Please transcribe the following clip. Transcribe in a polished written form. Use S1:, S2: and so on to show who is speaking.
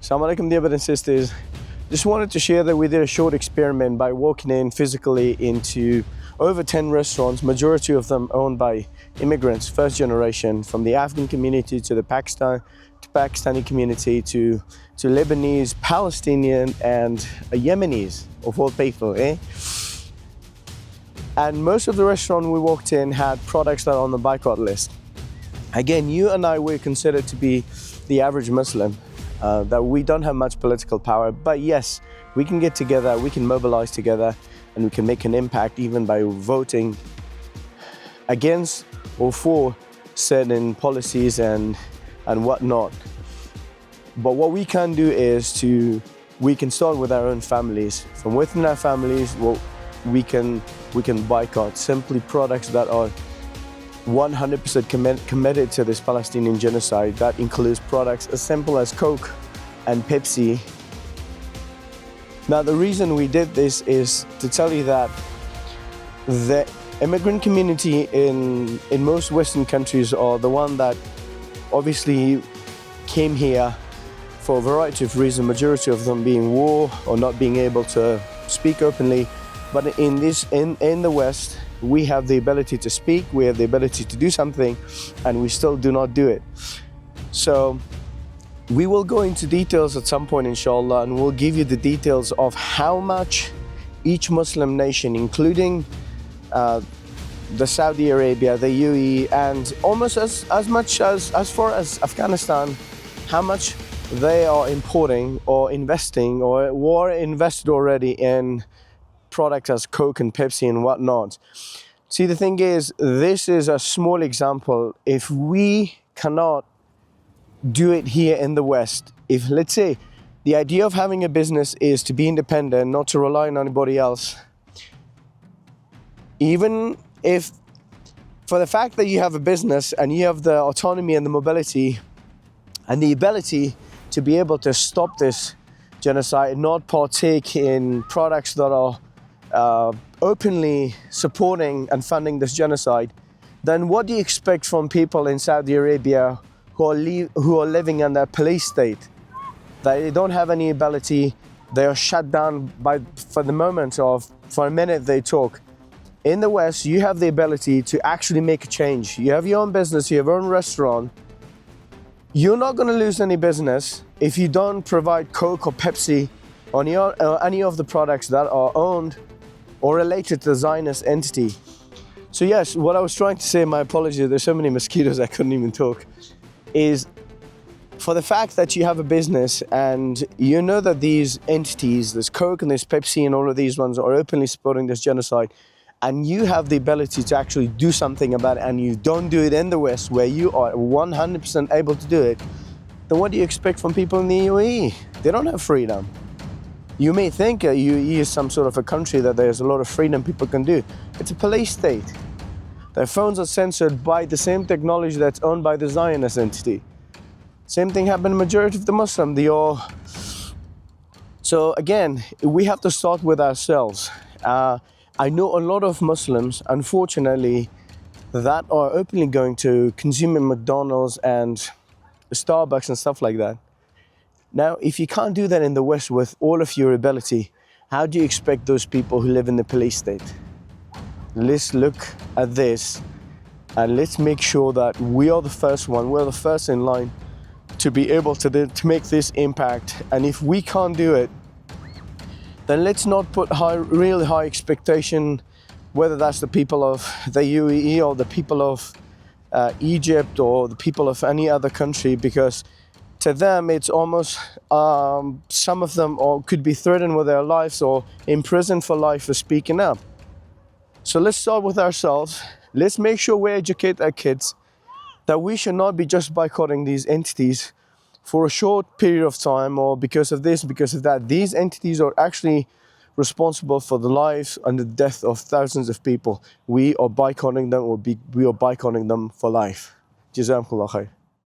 S1: Assalamu alaikum, dear brothers and sisters. Just wanted to share that we did a short experiment by walking in physically into over 10 restaurants, majority of them owned by immigrants, first generation, from the Afghan community to the Pakistani community to Lebanese, Palestinian and Yemenis, of all people, eh? And most of the restaurants we walked in had products that are on the boycott list. Again, you and I were considered to be the average Muslim, that we don't have much political power, but yes, we can get together, we can mobilize together, and we can make an impact even by voting against or for certain policies and whatnot. But what we can do is we can start with our own families. From within our families, well, we can boycott simply products that are 100% committed to this Palestinian genocide. That includes products as simple as Coke and Pepsi. Now, the reason we did this is to tell you that the immigrant community in most Western countries are the one that obviously came here for a variety of reasons, majority of them being war or not being able to speak openly. But in the West, we have the ability to speak, we have the ability to do something, and we still do not do it. So we will go into details at some point, inshallah, and we'll give you the details of how much each Muslim nation, including the Saudi Arabia, the UAE, and almost as much as far as Afghanistan, how much they are importing or investing or were invested already in products as Coke and Pepsi and whatnot. See, the thing is, this is a small example. If we cannot do it here in the West, if, let's say, the idea of having a business is to be independent, not to rely on anybody else, even if for the fact that you have a business and you have the autonomy and the mobility and the ability to be able to stop this genocide, not partake in products that are openly supporting and funding this genocide, then what do you expect from people in Saudi Arabia who are living under a police state? They don't have any ability, they are shut down for a minute they talk. In the West, you have the ability to actually make a change. You have your own business, you have your own restaurant. You're not going to lose any business if you don't provide Coke or Pepsi or any of the products that are owned or related to the Zionist entity. So yes, what I was trying to say, my apologies, there's so many mosquitoes I couldn't even talk, is for the fact that you have a business and you know that these entities, this Coke and this Pepsi and all of these ones are openly supporting this genocide, and you have the ability to actually do something about it, and you don't do it in the West where you are 100% able to do it, then what do you expect from people in the UAE? They don't have freedom. You may think UAE is some sort of a country that there's a lot of freedom people can do. It's a police state. Their phones are censored by the same technology that's owned by the Zionist entity. Same thing happened in the majority of the Muslim. So again, we have to start with ourselves. I know a lot of Muslims, unfortunately, that are openly going to consuming McDonald's and Starbucks and stuff like that. Now, if you can't do that in the West with all of your ability, how do you expect those people who live in the police state? Let's look at this and let's make sure that we are the first one, we're the first in line to be able to make this impact. And if we can't do it, then let's not put really high expectation, whether that's the people of the UAE or the people of Egypt or the people of any other country, because to them it's almost, some of them could be threatened with their lives or imprisoned for life for speaking up. So let's start with ourselves. Let's make sure we educate our kids that we should not be just boycotting these entities for a short period of time or because of this, because of that. These entities are actually responsible for the lives and the death of thousands of people. We are boycotting them, we are boycotting them for life. Jazakumullah khair.